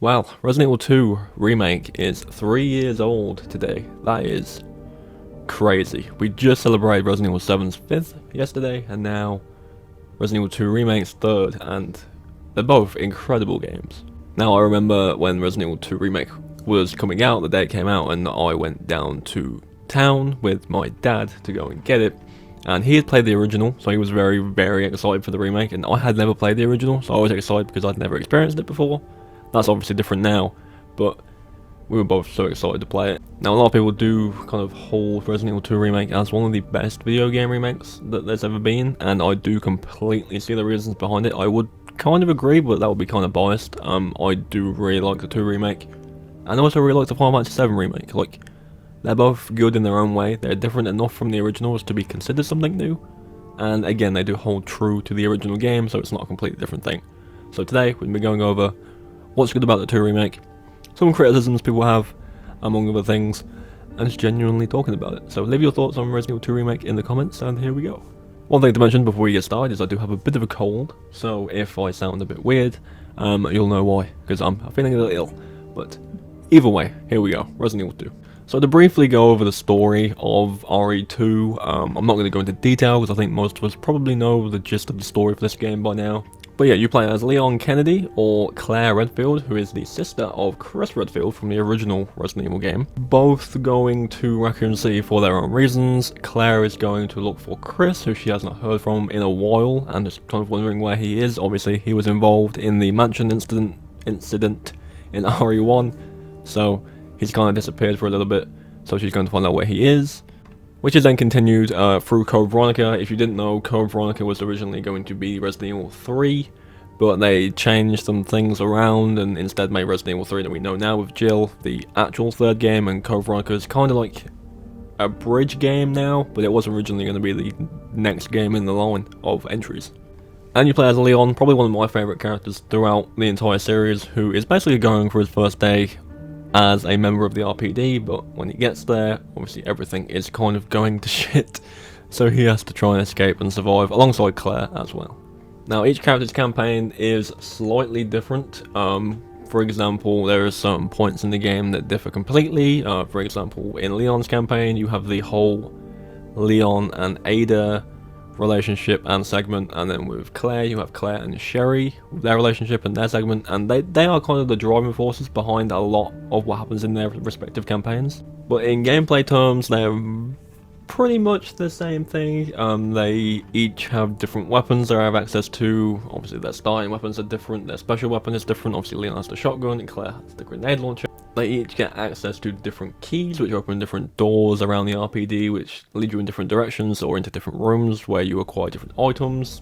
Well, Resident Evil 2 Remake is 3 years old today. That is crazy. We just celebrated Resident Evil 7's 5th yesterday, and now Resident Evil 2 Remake's 3rd, and they're both incredible games. Now, I remember when Resident Evil 2 Remake was coming out, the day it came out, and I went down to town with my dad to go and get it. And he had played the original, so he was very, very excited for the remake, and I had never played the original, so I was excited because I'd never experienced it before. That's obviously different now, but we were both so excited to play it. Now, a lot of people do kind of hold Resident Evil 2 Remake as one of the best video game remakes that there's ever been, and I do completely see the reasons behind it. I would kind of agree, but that would be kind of biased. I do really like the 2 Remake, and I also really like the Final Fantasy 7 Remake. Like, they're both good in their own way. They're different enough from the originals to be considered something new, and again, they do hold true to the original game, so it's not a completely different thing. So today, we'll be going over what's good about the 2 Remake, some criticisms people have, among other things, and just genuinely talking about it. So leave your thoughts on Resident Evil 2 Remake in the comments, and here we go. One thing to mention before we get started is I do have a bit of a cold, so if I sound a bit weird, you'll know why, because I'm feeling a little ill. But either way, here we go, Resident Evil 2. So to briefly go over the story of RE2, I'm not going to go into detail because I think most of us probably know the gist of the story for this game by now. But yeah, you play as Leon Kennedy, or Claire Redfield, who is the sister of Chris Redfield from the original Resident Evil game. Both going to Raccoon City for their own reasons. Claire is going to look for Chris, who she has not heard from in a while, and is kind of wondering where he is. Obviously, he was involved in the mansion incident in RE1, so he's kind of disappeared for a little bit, so she's going to find out where he is. Which is then continued through Code Veronica. If you didn't know, Code Veronica was originally going to be Resident Evil 3, but they changed some things around and instead made Resident Evil 3 that we know now with Jill the actual third game, and Code Veronica is kind of like a bridge game now, but it was originally going to be the next game in the line of entries. And you play as Leon, probably one of my favourite characters throughout the entire series, who is basically going for his first day as a member of the RPD, but when he gets there, obviously everything is kind of going to shit, so he has to try and escape and survive, alongside Claire as well. Now, each character's campaign is slightly different. For example, there are certain points in the game that differ completely. For example, in Leon's campaign, you have the whole Leon and Ada relationship and segment, and then with Claire you have Claire and Sherry, their relationship and their segment, and they are kind of the driving forces behind a lot of what happens in their respective campaigns. But in gameplay terms, they're pretty much the same thing. They each have different weapons they have access to. Obviously their starting weapons are different, their special weapon is different. Obviously Leon has the shotgun and Claire has the grenade launcher. They each get access to different keys which open different doors around the RPD, which lead you in different directions or into different rooms where you acquire different items.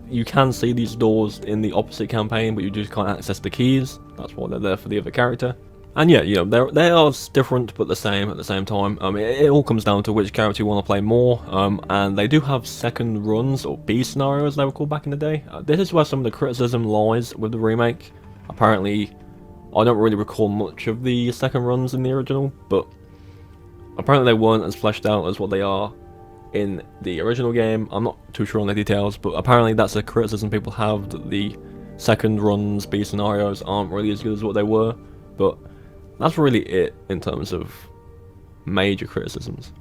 You can see these doors in the opposite campaign, but you just can't access the keys. That's why they're there for the other character. And yeah, you know, they are different but the same at the same time. It all comes down to which character you want to play more, and they do have second runs, or B scenarios they were called back in the day. This is where some of the criticism lies with the remake. Apparently, I don't really recall much of the second runs in the original, but apparently they weren't as fleshed out as what they are in the original game. I'm not too sure on the details, but apparently that's a criticism people have, that the second runs, B scenarios aren't really as good as what they were, but that's really it in terms of major criticisms.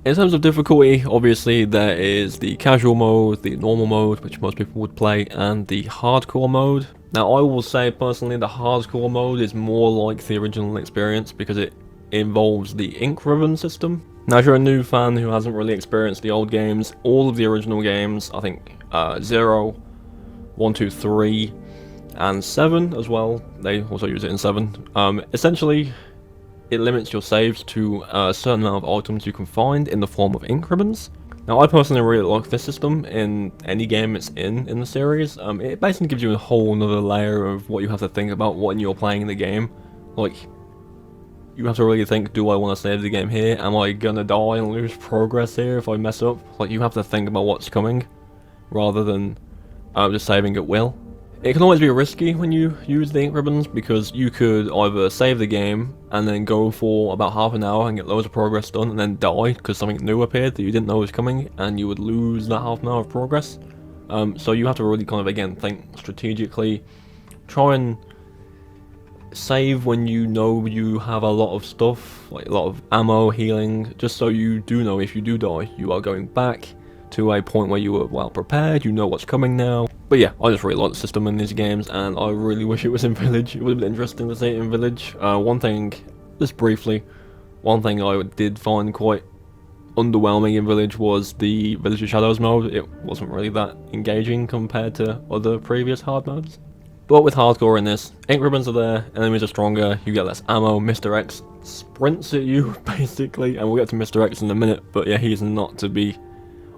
In terms of difficulty, obviously there is the casual mode, the normal mode, which most people would play, and the hardcore mode. Now, I will say personally the hardcore mode is more like the original experience because it involves the ink ribbon system. Now, if you're a new fan who hasn't really experienced the old games, all of the original games, I think 0, 1, 2, 3, and 7 as well, they also use it in 7. Essentially, it limits your saves to a certain amount of items you can find in the form of ink ribbons. Now, I personally really like this system in any game it's in the series. It basically gives you a whole nother layer of what you have to think about when you're playing the game. Like, you have to really think, do I want to save the game here? Am I gonna die and lose progress here if I mess up? Like, you have to think about what's coming, rather than just saving at will. It can always be risky when you use the ink ribbons, because you could either save the game and then go for about half an hour and get loads of progress done, and then die because something new appeared that you didn't know was coming, and you would lose that half an hour of progress. So you have to really kind of, again, think strategically, try and Save when you know you have a lot of stuff, like a lot of ammo, healing, just so you do know if you do die, you are going back to a point where you were well prepared, you know what's coming now. But yeah, I just really like the system in these games, and I really wish it was in Village. It would have been interesting to see it in Village. One thing, just briefly, one thing I did find quite underwhelming in Village was the Village of Shadows mode. It wasn't really that engaging compared to other previous hard modes. But with hardcore in this, ink ribbons are there, enemies are stronger, you get less ammo, Mr. X sprints at you, basically, and we'll get to Mr. X in a minute, but yeah, he's not to be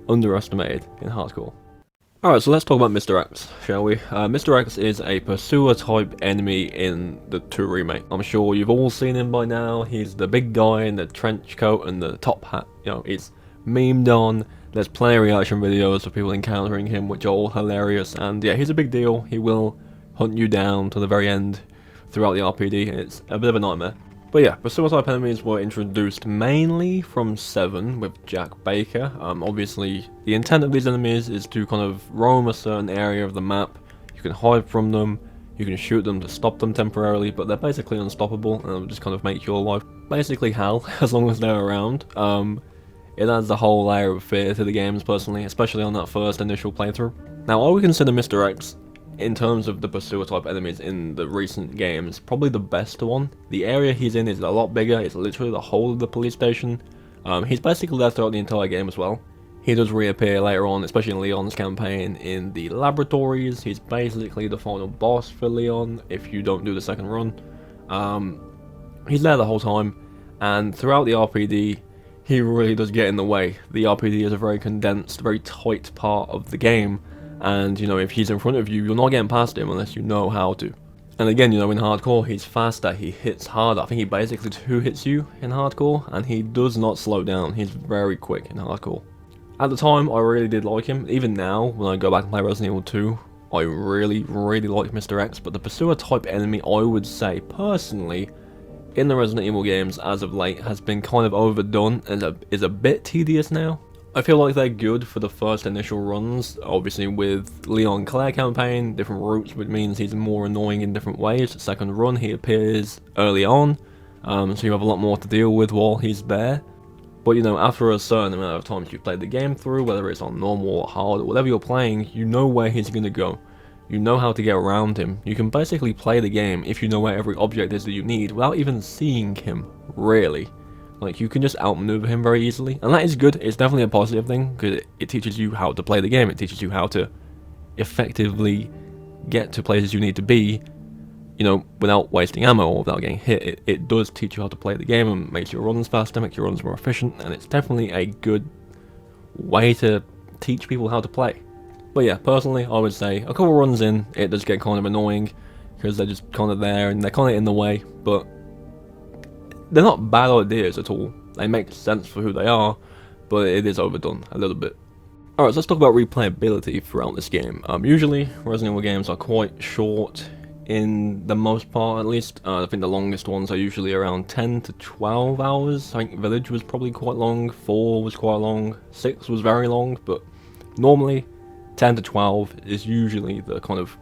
underestimated in hardcore. Alright, so let's talk about Mr. X, shall we? Mr. X is a pursuer type enemy in the 2 remake. I'm sure you've all seen him by now. He's the big guy in the trench coat and the top hat. You know, it's memed on. There's plenty of reaction videos of people encountering him, which are all hilarious, and yeah, he's a big deal. He will hunt you down to the very end throughout the RPD. It's a bit of a nightmare. But yeah, pursuer type enemies were introduced mainly from 7 with Jack Baker. Obviously, the intent of these enemies is to kind of roam a certain area of the map. You can hide from them, you can shoot them to stop them temporarily, but they're basically unstoppable, and it'll just kind of make your life basically hell as long as they're around. It adds a whole layer of fear to the games personally, especially on that first initial playthrough. Now, I would consider Mr. X, in terms of the pursuer type enemies in the recent games, probably the best one. The area he's in is a lot bigger, it's literally the whole of the police station. He's basically there throughout the entire game as well. He does reappear later on, especially in Leon's campaign, in the laboratories. He's basically the final boss for Leon if you don't do the second run. He's there the whole time, and throughout the RPD, he really does get in the way. The RPD is a very condensed, very tight part of the game, and you know, if he's in front of you, you're not getting past him unless you know how to. And again, you know, in hardcore, he's faster, he hits harder. I think he basically 2-hits you in hardcore, and he does not slow down. He's very quick in hardcore. At the time, I really did like him. Even now, when I go back and play Resident Evil 2, I really like Mr. X, but the pursuer type enemy, I would say, personally, in the Resident Evil games as of late, has been kind of overdone and is a bit tedious now. I feel like they're good for the first initial runs, obviously with Leon Claire campaign, different routes, which means he's more annoying in different ways. Second run, he appears early on, so you have a lot more to deal with while he's there. But you know, after a certain amount of times you've played the game through, whether it's on normal or hard or whatever you're playing, you know where he's going to go. You know how to get around him. You can basically play the game if you know where every object is that you need without even seeing him, really. Like, you can just outmaneuver him very easily, and that is good. It's definitely a positive thing, because it teaches you how to play the game. It teaches you how to effectively get to places you need to be, you know, without wasting ammo or without getting hit. It does teach you how to play the game and makes your runs faster, makes your runs more efficient, and it's definitely a good way to teach people how to play. But yeah, personally, I would say a couple runs in, it does get kind of annoying, because they're just kind of there and they're kind of in the way, but they're not bad ideas at all. They make sense for who they are, but it is overdone a little bit. Alright, so let's talk about replayability throughout this game. Usually, Resident Evil games are quite short, in the most part at least. I think the longest ones are usually around 10 to 12 hours. I think Village was probably quite long, 4 was quite long, 6 was very long, but normally 10 to 12 is usually the kind of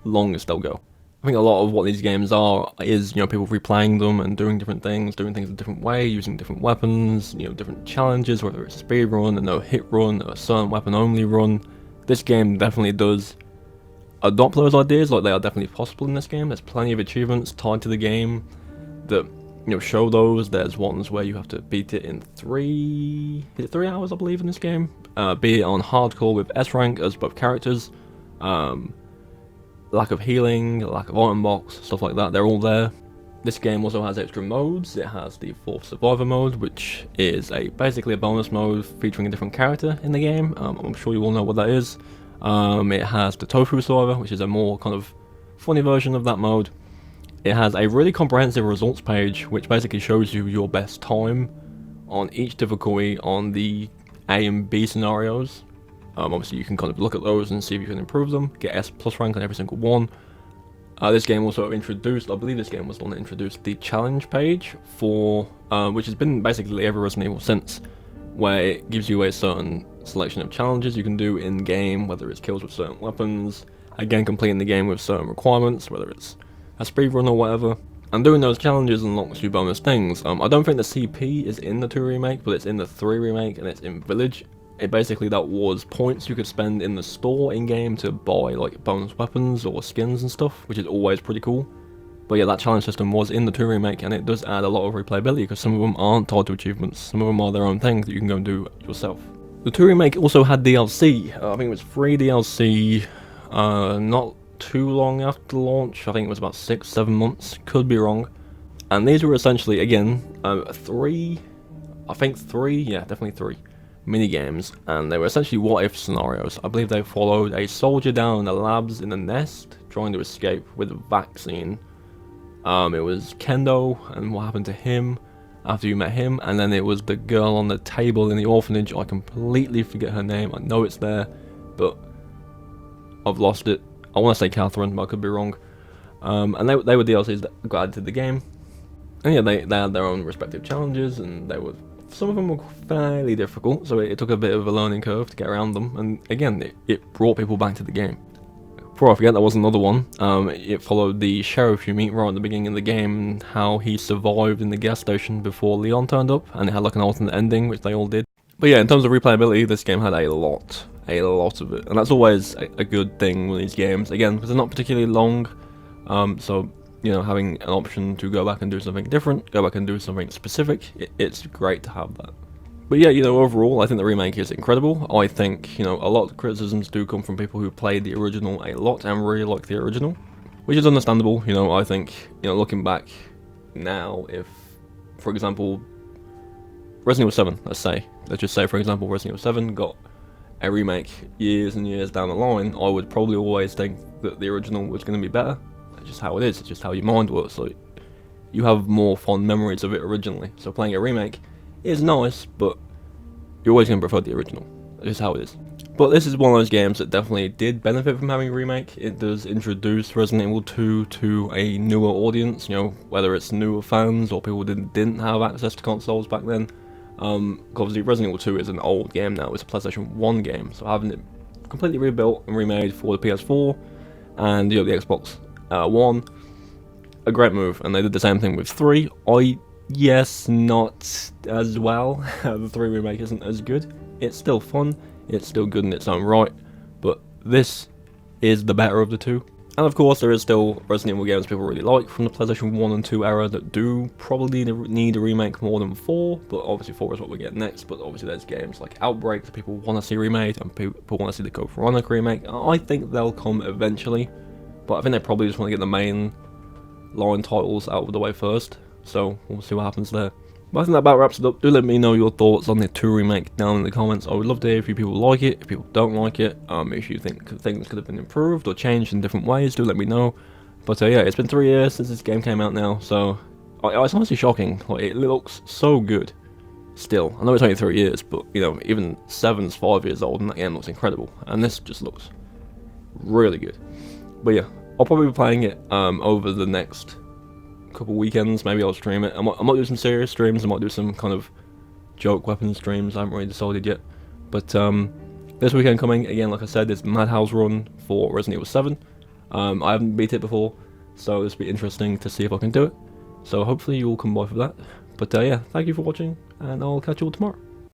longest they'll go. I think a lot of what these games are is, you know, people replaying them and doing different things a different way, using different weapons, you know, different challenges, whether it's a speed run, a no-hit run, a certain weapon-only run. This game definitely does adopt those ideas, like they are definitely possible in this game. There's plenty of achievements tied to the game that, you know, show those. There's ones where you have to beat it in 3 hours, I believe, in this game. Be it on hardcore with S rank as both characters. Lack of healing, lack of item box, stuff like that, they're all there. This game also has extra modes. It has the 4th Survivor mode, which is basically a bonus mode featuring a different character in the game. I'm sure you all know what that is. It has the Tofu Survivor, which is a more kind of funny version of that mode. It has a really comprehensive results page, which basically shows you your best time on each difficulty on the A and B scenarios. Obviously you can kind of look at those and see if you can improve them, get S+ rank on every single one. This game also introduced, I believe this game was the one that introduced the challenge page for, which has been basically every Resident Evil since, where it gives you a certain selection of challenges you can do in game, whether it's kills with certain weapons, again completing the game with certain requirements, whether it's a speedrun or whatever. And doing those challenges unlocks you bonus things. I don't think the CP is in the 2 remake, but it's in the 3 remake and it's in Village. It basically, that was points you could spend in the store in-game to buy like bonus weapons or skins and stuff, which is always pretty cool. But yeah, that challenge system was in the 2 remake, and it does add a lot of replayability because some of them aren't tied to achievements, some of them are their own thing that you can go and do yourself. The 2 remake also had DLC, I think it was free DLC, not too long after launch. I think it was about 6-7 months, could be wrong. And these were essentially, again, three mini games, and they were essentially what if scenarios. I believe they followed a soldier down in the labs in the nest trying to escape with a vaccine. It was Kendo and what happened to him after you met him, and then it was the girl on the table in the orphanage. I completely forget her name. I know it's there, but I've lost it. I want to say Catherine, but I could be wrong. And they were DLCs that got added to the game. And yeah, they had their own respective challenges, and some of them were fairly difficult, so it took a bit of a learning curve to get around them. And again, it brought people back to the game. Before I forget, there was another one. It followed the sheriff you meet right at the beginning of the game, and how he survived in the gas station before Leon turned up, and it had like an alternate ending, which they all did. But yeah, in terms of replayability, this game had a lot of it, and that's always a good thing with these games. Again, because they're not particularly long, so you know, having an option to go back and do something different, go back and do something specific, it's great to have that. But yeah, you know, overall, I think the remake is incredible. I think, you know, a lot of criticisms do come from people who played the original a lot and really like the original, which is understandable. You know, I think, you know, looking back now, if, for example, Resident Evil 7, let's just say, for example, Resident Evil 7 got a remake years and years down the line, I would probably always think that the original was going to be better. That's just how it is, it's just how your mind works. Like, you have more fond memories of it originally, so playing a remake is nice, but you're always going to prefer the original. That's just how it is. But this is one of those games that definitely did benefit from having a remake. It does introduce Resident Evil 2 to a newer audience, you know, whether it's newer fans or people that didn't have access to consoles back then. Obviously Resident Evil 2 is an old game now, it's a PlayStation 1 game, so having it completely rebuilt and remade for the PS4 and, you know, the Xbox One, a great move. And they did the same thing with 3. Yes, not as well. The 3 remake isn't as good. It's still fun, it's still good in its own right, but this is the better of the 2. And of course, there is still Resident Evil games people really like from the PlayStation 1 and 2 era that do probably need a remake more than 4, but obviously 4 is what we get next. But obviously there's games like Outbreak that people want to see remade, and people want to see the Code Veronica remake. I think they'll come eventually, but I think they probably just want to get the main line titles out of the way first. So we'll see what happens there. But I think that about wraps it up. Do let me know your thoughts on the 2 remake down in the comments. I would love to hear if you people like it, if people don't like it, if you think things could have been improved or changed in different ways, do let me know. But yeah, it's been 3 years since this game came out now, so it's honestly shocking. Like, it looks so good still. I know it's only 3 years, but you know, even 7's 5 years old and that game looks incredible, and this just looks really good. But yeah, I'll probably be playing it over the next couple weekends. Maybe I'll stream it. I might do some serious streams, I might do some kind of joke weapon streams, I haven't really decided yet. But this weekend coming, again, like I said, is Madhouse run for Resident Evil 7. I haven't beat it before, so this will be interesting to see if I can do it. So hopefully you'll come by for that. But yeah, thank you for watching, and I'll catch you all tomorrow.